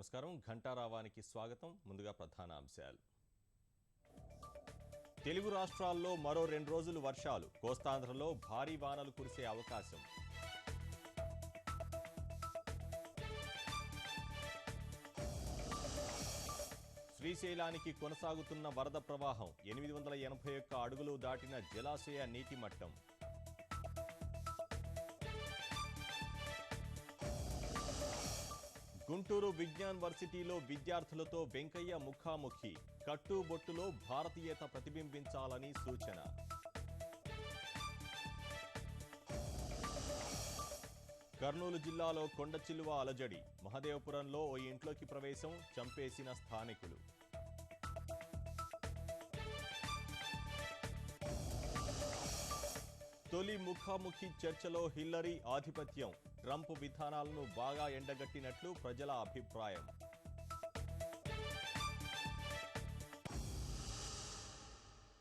నమస్కారం. ఘంటారావానికి స్వాగతం. ముందుగా ప్రధాన అంశాలు. తెలుగు రాష్ట్రాల్లో మరో 2 రోజులు వర్షాలు. కోస్తాంధ్రలో భారీ వానలు కురిసే అవకాశం. శ్రీశైలానికి కొనసాగుతున్న వరద ప్రవాహం. 881 అడుగులు దాటిన జలాశయ నీటి మట్టం. గుంటూరు విజ్ఞాన్ వర్సిటీలో విద్యార్థులతో వెంకయ్య ముఖాముఖి. కట్టుబొట్టులో భారతీయత ప్రతిబింబించాలని సూచన. కర్నూలు జిల్లాలో కొండచిలువ అలజడి. మహదేవపురంలో ఓ ఇంట్లోకి ప్రవేశం, చంపేసిన స్థానికులు. తొలి ముఖాముఖి చర్చలో హిల్లరీ ఆధిపత్యం. ట్రంప్ విధానాలను బాగా ఎండగట్టినట్లు ప్రజల అభిప్రాయం.